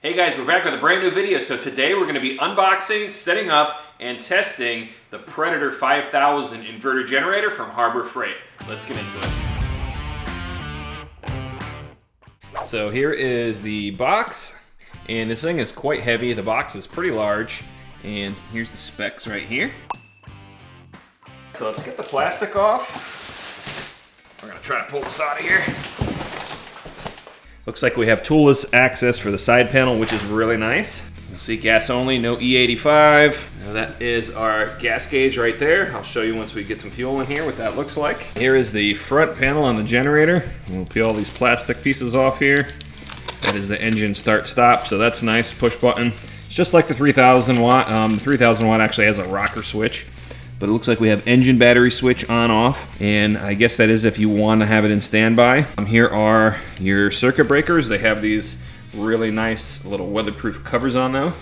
Hey guys, we're back with a brand new video. So today we're going to be unboxing, setting up, and testing the Predator 5000 inverter generator from Harbor Freight. Let's get into it. So here is the box, and this thing is quite heavy. The box is pretty large, and here's the specs right here. So let's get the plastic off. We're going to try to pull this out of here. Looks like we have toolless access for the side panel, which is really nice. You'll see gas only, no E85. Now that is our gas gauge right there. I'll show you once we get some fuel in here what that looks like. Here is the front panel on the generator. We'll peel all these plastic pieces off here. That is the engine start stop, so that's nice, push button. It's just like the 3000 watt. The 3000 watt actually has a rocker switch. But it looks like we have engine battery switch on off, and I guess that is if you want to have it in standby. Here are your circuit breakers. They have these really nice little weatherproof covers on them.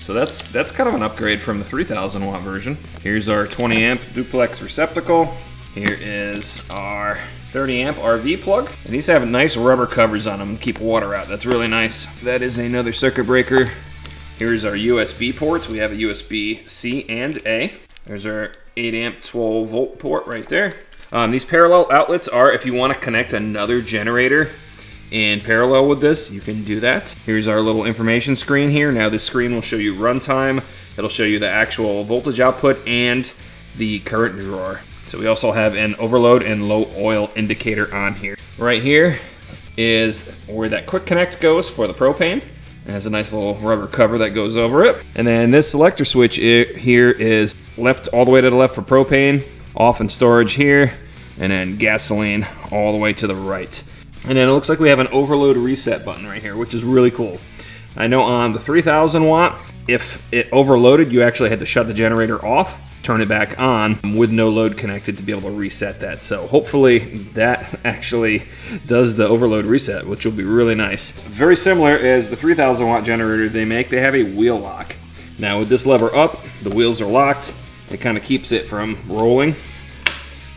So that's kind of an upgrade from the 3000 watt version. Here's our 20 amp duplex receptacle. Here is our 30 amp RV plug. And these have nice rubber covers on them to keep water out. That's really nice. That is another circuit breaker. Here's our USB ports. We have a USB-C and A. There's our 8 amp 12 volt port right there. These parallel outlets are if you want to connect another generator in parallel with this, you can do that. Here's our little information screen here. Now this screen will show you runtime. It'll show you the actual voltage output and the current drawer. So we also have an overload and low oil indicator on here. Right here is where that quick connect goes for the propane. It has a nice little rubber cover that goes over it. And then this selector switch here is left all the way to the left for propane, off in storage here, and then gasoline all the way to the right. And then it looks like we have an overload reset button right here, which is really cool. I know on the 3000 watt, if it overloaded, you actually had to shut the generator off, turn it back on with no load connected to be able to reset that. So hopefully that actually does the overload reset, which will be really nice. Very similar as the 3000 watt generator they make, they have a wheel lock. Now with this lever up, the wheels are locked. It kind of keeps it from rolling.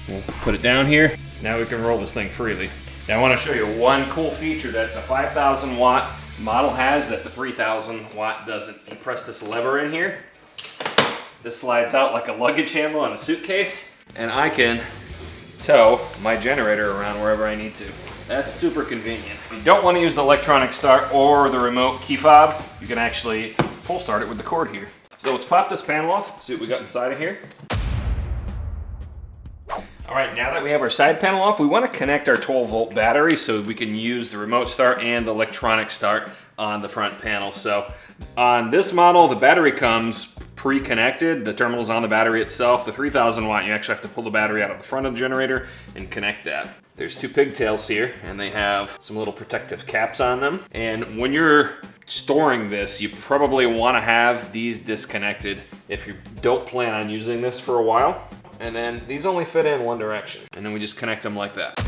We'll put it down here. Now we can roll this thing freely. Now I want to show you one cool feature that the 5000 watt model has that the 3000 watt doesn't. You press this lever in here. This slides out like a luggage handle on a suitcase, and I can tow my generator around wherever I need to. That's super convenient. If you don't want to use the electronic start or the remote key fob, you can actually pull start it with the cord here. So let's pop this panel off, see what we got inside of here. All right, now that we have our side panel off, we want to connect our 12 volt battery so we can use the remote start and the electronic start on the front panel. So on this model, the battery comes pre-connected. The terminal's on the battery itself. The 3000 watt, you actually have to pull the battery out of the front of the generator and connect that. There's two pigtails here, and they have some little protective caps on them. And when you're storing this, you probably want to have these disconnected if you don't plan on using this for a while. And then these only fit in one direction, and then we just connect them like that.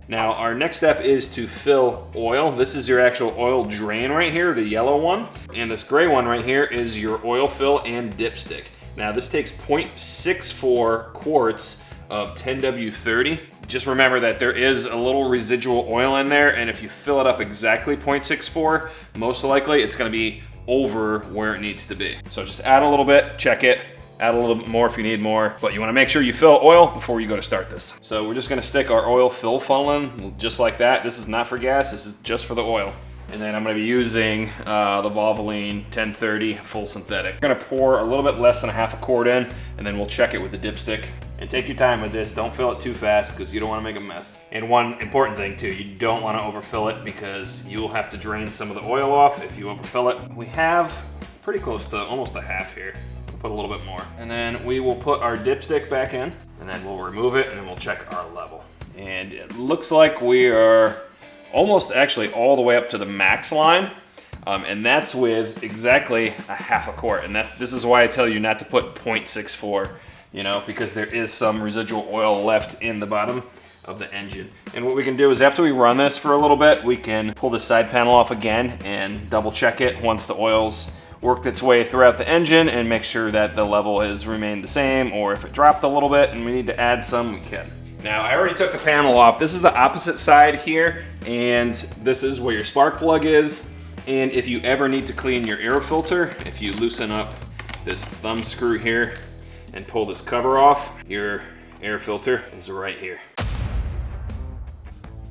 Now our next step is to fill oil. This is your actual oil drain right here, the yellow one. And this gray one right here is your oil fill and dipstick. Now this takes 0.64 quarts of 10W30. Just remember that there is a little residual oil in there, and if you fill it up exactly 0.64, most likely it's gonna be over where it needs to be. So just add a little bit, check it, add a little bit more if you need more, but you wanna make sure you fill oil before you go to start this. So we're just gonna stick our oil fill funnel in just like that. This is not for gas, this is just for the oil. And then I'm gonna be using the Valvoline 1030 full synthetic. I'm gonna pour a little bit less than a half a quart in, and then we'll check it with the dipstick. And take your time with this, don't fill it too fast because you don't wanna make a mess. And one important thing too, you don't wanna overfill it because you'll have to drain some of the oil off if you overfill it. We have pretty close to almost a half here. We'll put a little bit more. And then we will put our dipstick back in, and then we'll remove it, and then we'll check our level. And it looks like we are almost actually all the way up to the max line. And that's with exactly a half a quart. And this is why I tell you not to put 0.64, you know, because there is some residual oil left in the bottom of the engine. And what we can do is after we run this for a little bit, we can pull the side panel off again and double check it once the oil's worked its way throughout the engine and make sure that the level has remained the same, or if it dropped a little bit and we need to add some, we can. Now, I already took the panel off. This is the opposite side here, and this is where your spark plug is. And if you ever need to clean your air filter, if you loosen up this thumb screw here and pull this cover off, your air filter is right here.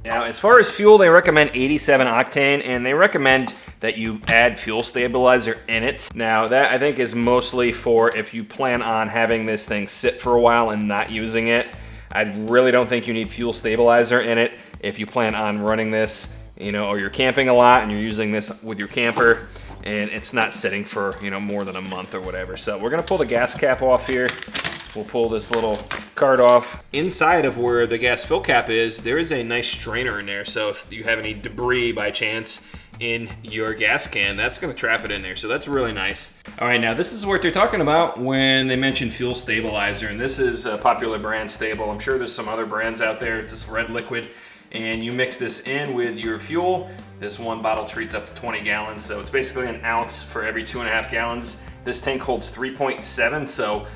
Now, as far as fuel, they recommend 87 octane, and they recommend that you add fuel stabilizer in it. Now, that I think is mostly for if you plan on having this thing sit for a while and not using it. I really don't think you need fuel stabilizer in it if you plan on running this, you know, or you're camping a lot and you're using this with your camper and it's not sitting for, you know, more than a month or whatever. So we're gonna pull the gas cap off here. We'll pull this little card off. Inside of where the gas fill cap is, there is a nice strainer in there. So if you have any debris by chance in your gas can, that's gonna trap it in there. So that's really nice. All right, now this is what they're talking about when they mention fuel stabilizer, and this is a popular brand, Stable. I'm sure there's some other brands out there. It's this red liquid, and you mix this in with your fuel. This one bottle treats up to 20 gallons, so it's basically an ounce for every 2.5 gallons. This tank holds 3.7, so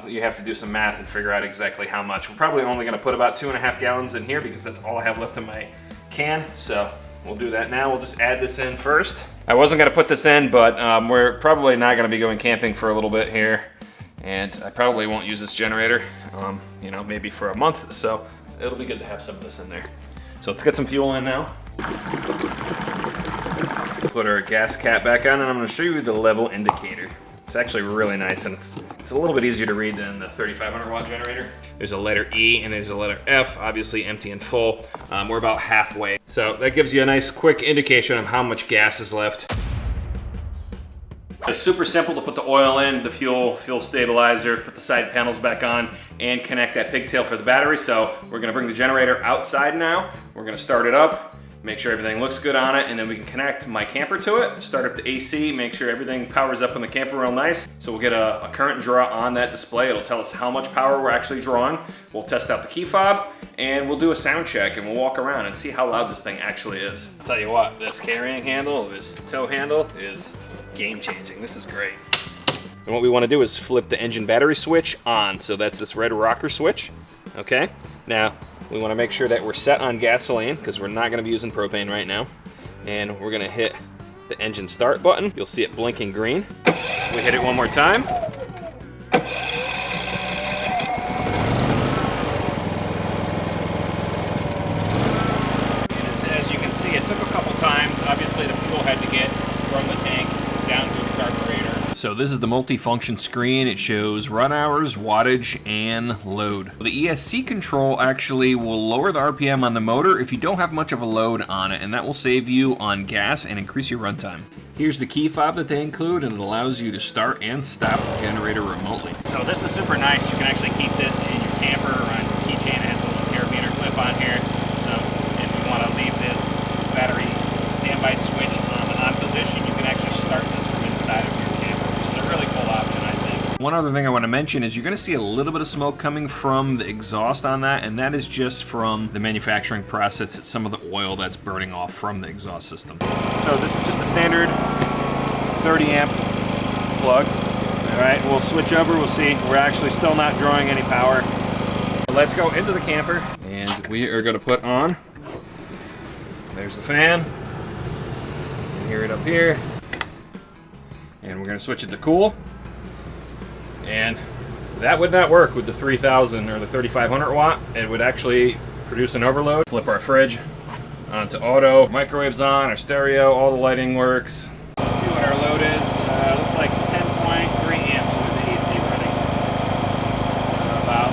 you have to do some math and figure out exactly how much. We're probably only gonna put about 2.5 gallons in here because that's all I have left in my can, so we'll do that now. We'll just add this in first. I wasn't gonna put this in, but we're probably not gonna be going camping for a little bit here. And I probably won't use this generator, you know, maybe for a month. So it'll be good to have some of this in there. So let's get some fuel in now. Put our gas cap back on, and I'm gonna show you the level indicator. It's actually really nice, and it's a little bit easier to read than the 3,500 watt generator. There's a letter E and there's a letter F, obviously empty and full. We're about halfway. So that gives you a nice quick indication of how much gas is left. It's super simple to put the oil in, the fuel stabilizer, put the side panels back on, and connect that pigtail for the battery. So we're gonna bring the generator outside now. We're gonna start it up, make sure everything looks good on it, and then we can connect my camper to it, start up the AC, make sure everything powers up in the camper real nice. So we'll get a current draw on that display. It'll tell us how much power we're actually drawing. We'll test out the key fob, and we'll do a sound check, and we'll walk around and see how loud this thing actually is. I'll tell you what, this carrying handle, this tow handle is game changing. This is great. And what we want to do is flip the engine battery switch on. So that's this red rocker switch, okay? Now, we want to make sure that we're set on gasoline because we're not going to be using propane right now. And we're going to hit the engine start button. You'll see it blinking green. We hit it one more time. And as you can see, it took a couple times. Obviously, the fuel had to get from the tank down to the carburetor. So this is the multi-function screen. It shows run hours, wattage, and load. The ESC control actually will lower the RPM on the motor if you don't have much of a load on it, and that will save you on gas and increase your runtime. Here's the key fob that they include, and it allows you to start and stop the generator remotely. So this is super nice. You can actually keep this in your camper or on your keychain. It has a little carabiner clip on here. So if you want to leave this battery standby switch on the on position, you can actually start this from inside of your camper, which is a really cool option, I think. One other thing I want to mention is you're going to see a little bit of smoke coming from the exhaust on that, and that is just from the manufacturing process. It's some of the oil that's burning off from the exhaust system. So this is just a standard 30 amp plug. All right, we'll switch over. We'll see. We're actually still not drawing any power. Let's go into the camper, and we are going to put on. There's the fan. You can hear it up here. And we're going to switch it to cool. And that would not work with the 3,000 or the 3,500 watt. It would actually produce an overload. Flip our fridge onto auto. Microwave's on, our stereo, all the lighting works. So let's see what our load is. Looks like 10.3 amps with the AC running. About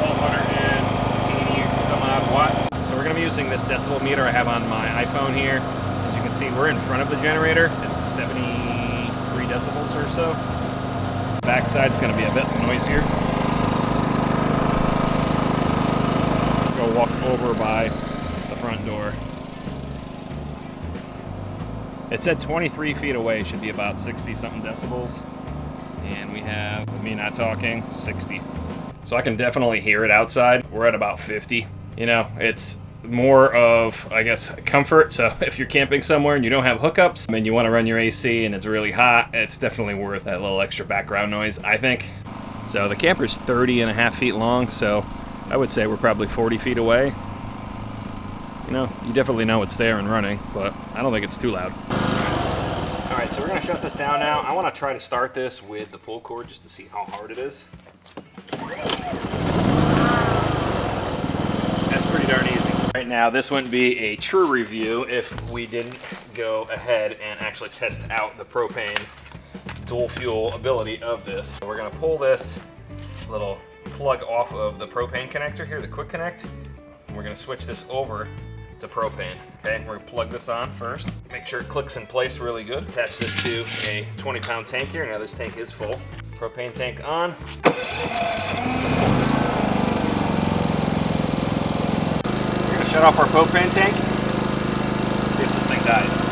1,280 some odd watts. So we're going to be using this decibel meter I have on my iPhone here. As you can see, we're in front of the generator. It's 73 decibels or so. Backside's going to be a bit noisier. Go walk over by the front door. It said 23 feet away should be about 60 something decibels. And we have, with me not talking, 60. So I can definitely hear it outside. We're at about 50. You know, it's more of, I guess, comfort. So if you're camping somewhere and you don't have hookups and you want to run your AC and it's really hot, it's definitely worth that little extra background noise, I think. So the camper's 30.5 feet long, so I would say we're probably 40 feet away. You know, you definitely know it's there and running, but I don't think it's too loud. All right, so we're gonna shut this down now. I wanna try to start this with the pull cord just to see how hard it is. That's pretty darn easy. Right now, this wouldn't be a true review if we didn't go ahead and actually test out the propane dual fuel ability of this. So we're gonna pull this little plug off of the propane connector here, the quick connect. We're gonna switch this over to propane. Okay, we're gonna plug this on first. Make sure it clicks in place really good. Attach this to a 20-pound tank here. Now this tank is full. Propane tank on. We're gonna shut off our propane tank. See if this thing dies.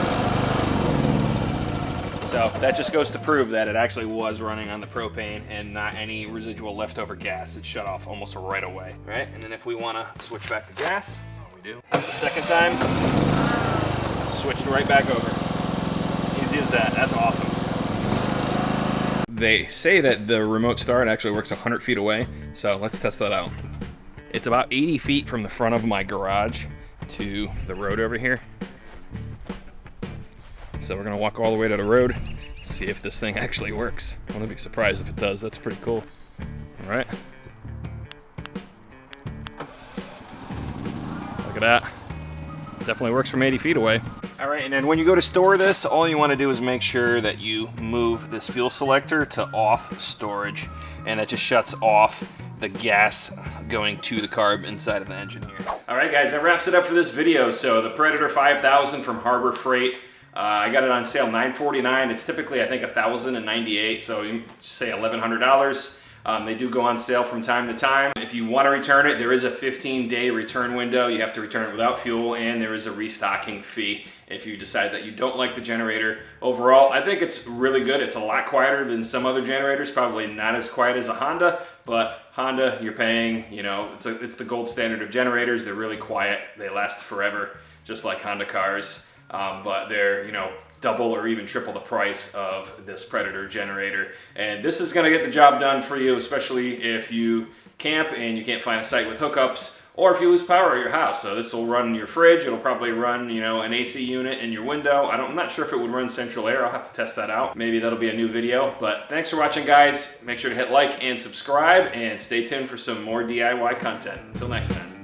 So that just goes to prove that it actually was running on the propane and not any residual leftover gas. It shut off almost right away, right? And then if we wanna switch back to gas, we do. The second time, switched right back over. Easy as that, that's awesome. They say that the remote start actually works 100 feet away, so let's test that out. It's about 80 feet from the front of my garage to the road over here. So we're gonna walk all the way to the road, see if this thing actually works. I wouldn't be surprised if it does. That's pretty cool. All right. Look at that. Definitely works from 80 feet away. All right, and then when you go to store this, all you wanna do is make sure that you move this fuel selector to off storage, and that just shuts off the gas going to the carb inside of the engine here. All right, guys, that wraps it up for this video. So the Predator 5000 from Harbor Freight. I got it on sale $949. It's typically, I think, $1,098, so you can say $1,100. They do go on sale from time to time. If you want to return it, there is a 15-day return window. You have to return it without fuel, and there is a restocking fee if you decide that you don't like the generator. Overall, I think it's really good. It's a lot quieter than some other generators, probably not as quiet as a Honda, but Honda, you're paying, you know, it's the gold standard of generators. They're really quiet. They last forever, just like Honda cars. But they're, you know, double or even triple the price of this Predator generator. And this is gonna get the job done for you, especially if you camp and you can't find a site with hookups, or if you lose power at your house. So this will run your fridge. It'll probably run, you know, an AC unit in your window. I'm not sure if it would run central air. I'll have to test that out. Maybe that'll be a new video. But thanks for watching, guys. Make sure to hit like and subscribe, and stay tuned for some more DIY content. Until next time.